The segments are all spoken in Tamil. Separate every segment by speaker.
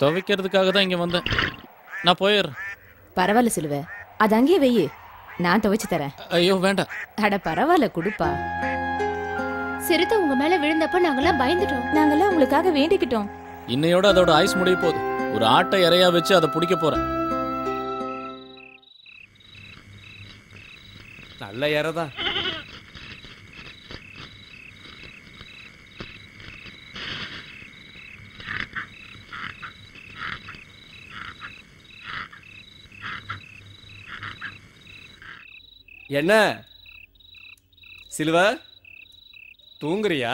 Speaker 1: துவைக்கிறதுக்காக தான் இங்க வந்தேன். நான் போயிடுறேன்.
Speaker 2: பரவாயில்ல சிலுவை, அது அங்கேயே வெயி, நான் துவைச்சு தரேன்.
Speaker 1: ஐயோ வேண்டாம்.
Speaker 2: அட பரவாயில்ல, குடுப்பா.
Speaker 3: சிறுத்தை உங்க மேல விழுந்தப்ப நாங்கெல்லாம் பயந்துட்டோம்.
Speaker 2: நாங்கெல்லாம் உங்களுக்காக வேண்டிக்கிட்டோம்.
Speaker 1: இன்னையோட அதோட ஆயுஸ் முடிய போகுது. ஒரு ஆட்டை இறையா வச்சு அதை பிடிக்க போறேன்.
Speaker 4: நல்ல இறதான். என்ன சிலுவ, தூங்குறியா?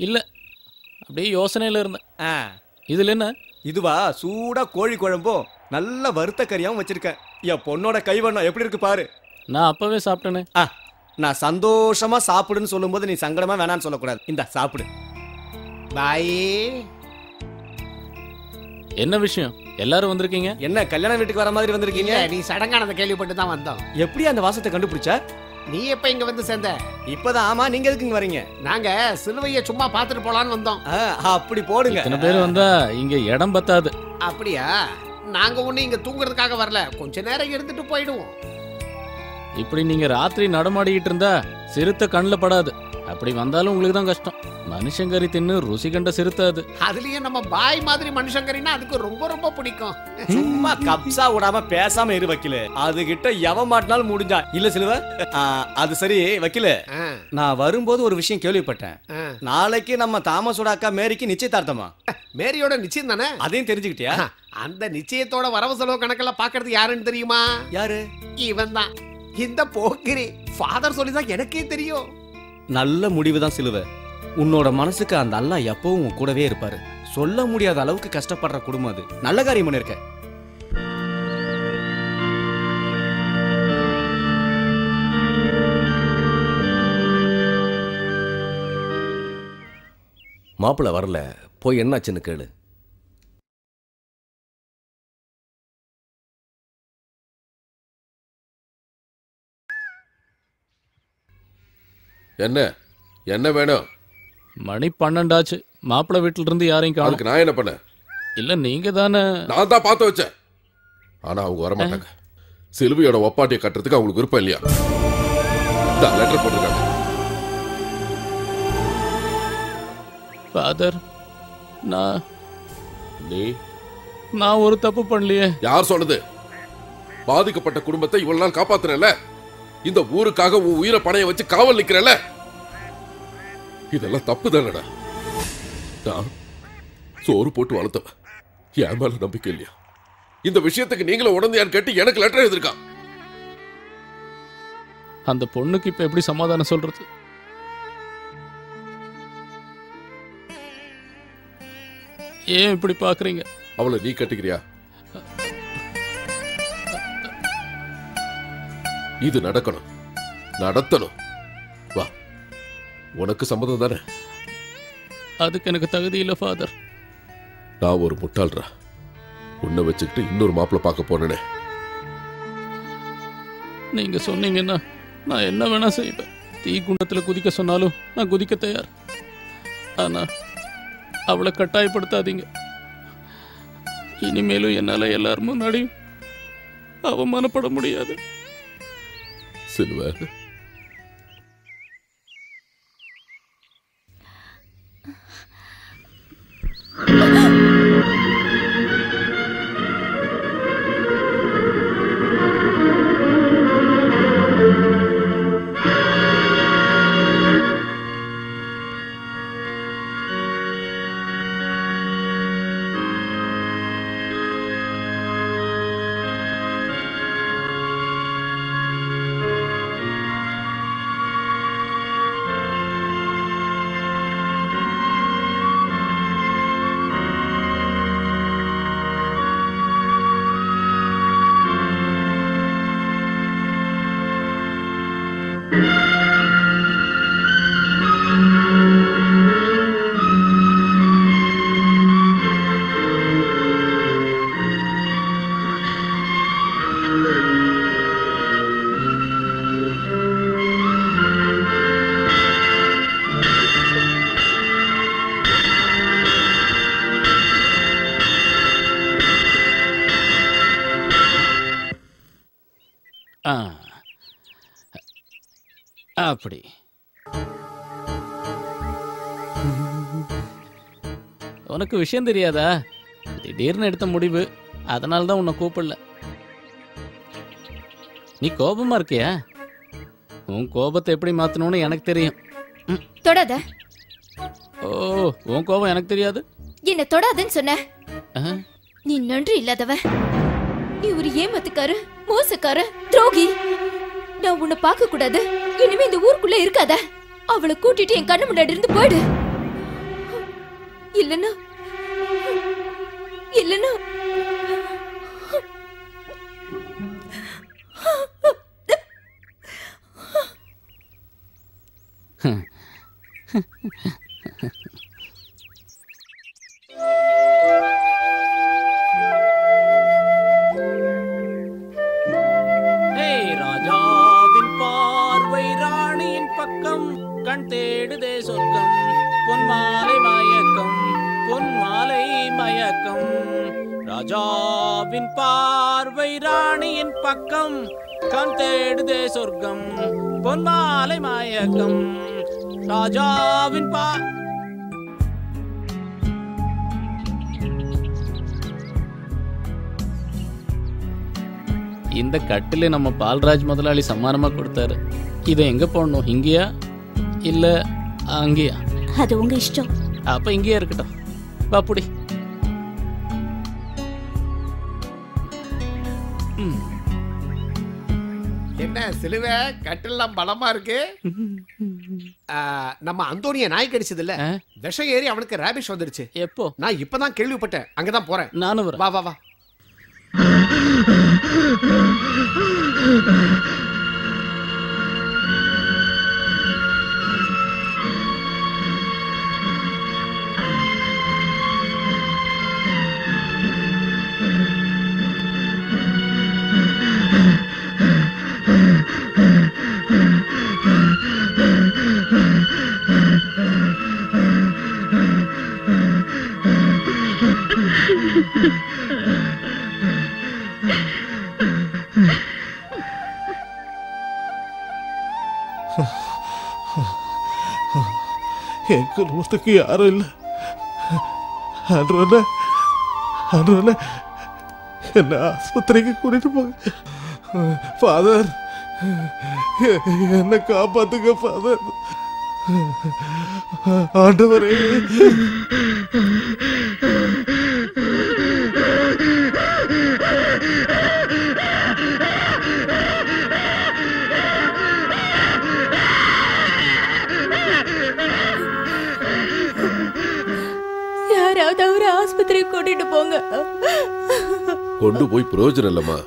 Speaker 1: இல்ல, அப்படியே யோசனையில இருந்தேன். இதுல என்ன?
Speaker 4: இதுவா, சூடா கோழி குழம்பும் நல்ல வறுத்த கறியாவும் வச்சிருக்கேன். என் பொண்ணோட கைவண்ணம் எப்படி இருக்கு பாரு.
Speaker 1: நான் அப்பவே சாப்பிட்டேனே.
Speaker 4: நான் சந்தோஷமா சாப்பிடுன்னு சொல்லும் போது நீ சங்கடமா வேணான்னு சொல்லக்கூடாது. இந்த சாப்பிடு. பாய்.
Speaker 1: என்ன விஷயம்? எல்லாரும் வந்திருக்கீங்க?
Speaker 4: என்ன கல்யாண வீட்டுக்கு வர மாதிரி வந்திருக்கீங்க?
Speaker 5: நீ சடங்கானதை கேள்விப்பட்டு தான் வந்தோம்.
Speaker 4: எப்படி அந்த வாசத்தை கண்டுபிடிச்ச?
Speaker 5: நீ எப்ப இங்க வந்து சேர்ந்த?
Speaker 4: இப்பதான். ஆமா, நீங்க எதுக்கு இங்க வரீங்க?
Speaker 5: நாங்க சிலுவையை சும்மா பாத்துட்டு போலான்னு வந்தோம்.
Speaker 4: அப்படி போடுங்க.
Speaker 1: இத்தனை பேர் வந்தா இங்க இடம் பத்தாது.
Speaker 5: அப்படியா? நாங்க ஒண்ணு இங்க தூங்குறதுக்காக வரல, கொஞ்ச நேரம் இருந்துட்டு போயிடுவோம்.
Speaker 1: இப்படி நீங்க ராத்திரி நடமாடிக்கிட்டு இருந்தா சிறுத்தை கண்ணில் படாது. அப்படி வந்தாலும் உங்களுக்கு தான் கஷ்டம். மனுஷங்கறி தின்னு ருசி கண்ட சிறுத்தை அது.
Speaker 5: அதுலயும் நம்ம பாய் மாதிரி மனுஷங்கறினா அதுக்கு ரொம்ப ரொம்ப பிடிக்கும்.
Speaker 4: சும்மா கப்சா விடாம பேசாம இரு வக்கீல. அது கிட்ட எவன் மாட்டினாலும் முடிஞ்சா இல்ல சிலுவ. அது சரி வக்கீல, நான் வரும்போது ஒரு விஷயம் கேள்விப்பட்டேன். நாளைக்கு நம்ம தாமஸோட அக்கா மேரிக்கு நிச்சயதார்த்தமா?
Speaker 5: மேரியோட நிச்சயம் தானே?
Speaker 4: அதையும் தெரிஞ்சுக்கிட்டியா?
Speaker 5: அந்த நிச்சயத்தோட வரவு செலவு கணக்கெல்லாம் பாக்குறது யாருன்னு தெரியுமா?
Speaker 4: யாரு?
Speaker 5: இவன் தான், இந்த போக்கிரி. ஃபாதர் சொல்லிதான் எனக்கே தெரியும்.
Speaker 4: நல்ல முடிவுதான் சிலுவ. உன்னோட மனசுக்கு அந்த அல்லாஹ் எப்பவும் உன் கூடவே இருப்பாரு. சொல்ல முடியாத அளவுக்கு கஷ்டப்படுற குடும்பம் அது. நல்ல காரியம் பண்ணிருக்க.
Speaker 6: மாப்பிள்ள வரல, போய் என்னாச்சுன்னு கேளு.
Speaker 7: என்ன என்ன வேணும்?
Speaker 1: மணி 12 ஆச்சு. மாப்பிள்ளை வீட்டுல இருந்து யாரையும் காணோம்.
Speaker 7: நான் என்ன பண்ண?
Speaker 1: இல்ல நீங்க தானே.
Speaker 7: நான் தான் பார்த்து வச்சேன். ஆனா அவங்க வர மாட்டாங்க. சிலுவையோட ஒப்பாட்டியை கட்டுறதுக்கு அவங்களுக்கு விருப்பம் இல்லையா? லெட்டர் போட்டிருக்காங்க.
Speaker 1: ஃபாதர், நான் ஒரு தப்பு பண்ணலையே.
Speaker 7: யார் சொன்னது? பாதிக்கப்பட்ட குடும்பத்தை இவ்வளவு நாள் காப்பாத்துறல, இந்த ஊருக்காக உன் உயிரை பணைய வச்சு காவல் நிக்கிறல, இதெல்லாம் தப்பு தானடா. நான் சோறு போட்டு வளர்த்தவன். என் மேல நம்பிக்கை இல்லையா? இந்த விஷயத்துக்கு நீங்களும் உடந்தையான்னு கேட்டு எனக்கு லெட்டர் எழுதிருக்கான்.
Speaker 1: அந்த பொண்ணுக்கு இப்ப எப்படி சமாதானம் சொல்றது? ஏன் இப்படி பாக்குறீங்க?
Speaker 7: அவளை நீ கட்டிக்கிறியா? இது நடக்கணும், நடத்தணும். வா, உனக்கு சம்மதம் தானே?
Speaker 1: அதுக்கு எனக்கு தகுதி இல்லை ஃபாதர்.
Speaker 7: நான் ஒரு முட்டாள்ரா. உன்னை வச்சுக்கிட்டு இன்னொரு மாப்பிள்ளை பார்க்க போனேனே.
Speaker 1: நீங்க சொன்னீங்கன்னா நான் என்ன வேணா செய்வேன். தீ குண்டத்துல குதிக்க சொன்னாலும் நான் குதிக்க தயார். ஆனா அவளை கட்டாயப்படுத்தாதீங்க. இனிமேலும் என்னால எல்லாரும் முன்னாடியும் அவமானப்பட முடியாது.
Speaker 7: சிலுவை,
Speaker 1: அப்படி உனக்கு விஷயம் தெரியாதா? திடீர்னு எடுத்த முடிவு, அதனால தான் உன்னை கூப்பிடல. நீ கோபமா இருக்கியா? உன் கோபத்தை எப்படி மாத்தணும்னு எனக்கு தெரியும்.
Speaker 3: தொடாத.
Speaker 1: ஓ, உன் கோபம் எனக்கு தெரியாது.
Speaker 3: என்ன தொடாதன்னு சொன்ன.
Speaker 1: ஆ?
Speaker 3: நீ நன்றி இல்லாதவ. நீ ஒரு ஏமாத்துக்கார, மோசக்கார, துரோகி. நான் உன்னை பார்க்க கூடாது. இனிமே இந்த ஊருக்குள்ள இருக்காத. அவளை கூட்டிட்டு என் கண்ணு முன்னாடி இருந்து போயிடு. இல்லன்னா இல்லன்னா
Speaker 1: ராஜாவின் பார்வை ராணியின் பக்கம், கண் தேடுதே சொர்க்கம், பொன்மாலை மயக்கம், பொன்மாலை மயக்கம். ராஜாவின் பார்வை ராணியின் பக்கம், கண் தேடுதே சொர்க்கம், பொன்மாலை மயக்கம். ராஜாவின் இந்த கட்டில நம்ம பால்ராஜ் முதலாளி சம்மானமா கொடுத்தாரு. இதை எங்க போடணும்? இங்கேயா இல்ல அங்கேயா?
Speaker 8: அது உங்க இஷ்டம்.
Speaker 1: அப்ப இங்கேயே இருக்கட்டும். பாப்புடி.
Speaker 5: என்ன சிலுவை கட்டெல்லாம் பலமா இருக்கு. நம்ம அந்தோனிய நாய் கடிச்சது இல்ல, விஷம் ஏறி அவனுக்கு ரேபிஷ் வந்துருச்சு.
Speaker 1: எப்போ?
Speaker 5: நான் இப்பதான் கேள்விப்பட்டேன். அங்கதான் போறேன்.
Speaker 1: நானும் வரேன்.
Speaker 5: வா வா வா.
Speaker 9: என் குடும்பத்துக்கு யாரும் இல்லை. என்ன ஆஸ்பத்திரிக்கு கூட்டிட்டு போங்க ஃபாதர். என்ன காப்பாத்துங்க ஃபாதர். ஆண்டவரே.
Speaker 3: யாராவது அவரை ஆஸ்பத்திரிக்கு கூட்டிட்டு போங்க.
Speaker 7: கொண்டு போய் பிரயோஜனம் இல்லம்மா.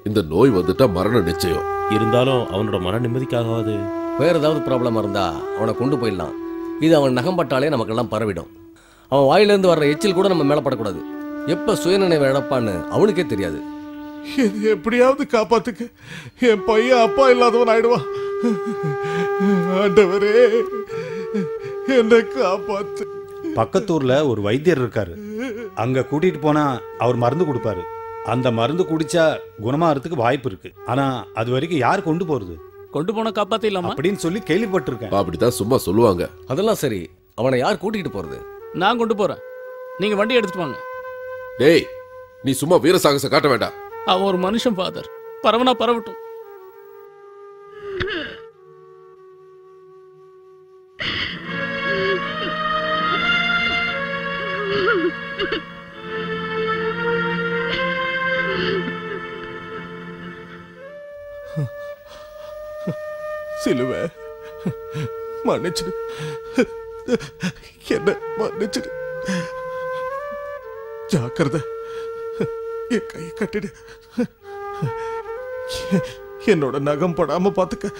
Speaker 7: இந்த நோய் வந்துட்டா மரண நிச்சயம்.
Speaker 10: இருந்தாலும் அவனோட மன நிம்மதிக்காகவாது
Speaker 6: வேற ஏதாவது ப்ராப்ளமா இருந்தா அவனை கொண்டு போயிடலாம். இது அவன் நகம்பட்டாலே நமக்கெல்லாம் பரவிடும். அவன் வாயிலிருந்து வர்ற எச்சில் கூட நம்ம மேல படக்கூடாது. எப்ப சுயநினைவு இழப்பான்னு அவனுக்கே தெரியாது.
Speaker 9: எப்படியாவது காப்பாத்துக்க. என் பையன் அப்பா இல்லாதவன் ஆயிடுவான். ஆண்டவரே என்னை காப்பாத்து.
Speaker 11: பக்கத்தூர்ல ஒரு வைத்தியர் இருக்காரு. அங்க கூட்டிட்டு போனா அவர் மருந்து கொடுப்பாரு. அந்த மருந்து குடிச்சா குணமாறதுக்கு வாய்ப்பு இருக்கு. ஆனா அது வரைக்கும் யார் கொண்டு போறது?
Speaker 1: கொண்டு போன காப்பாத்திடலாமா
Speaker 11: அப்படின்னு சொல்லி கேள்விப்பட்டிருக்கேன்.
Speaker 7: அப்படிதான் சும்மா சொல்லுவாங்க.
Speaker 6: அதெல்லாம் சரி, அவனை யார் கூட்டிட்டு போறது?
Speaker 1: நான் கொண்டு போறேன். நீங்க வண்டி எடுத்துட்டு வாங்க.
Speaker 7: டேய், நீ சும்மா வீர சாகசம் காட்ட வேண்டாம்.
Speaker 1: அவன் ஒரு மனுஷன் ஃபாதர். பரவனா பரவட்டும்.
Speaker 9: சிலுவை மன்னிச்சிடு, என்ன மன்னிச்சிடு. ஜாக்கிரதை, என் கையை கட்டிடு. என்னோட நகம் படாம பாத்துக்க.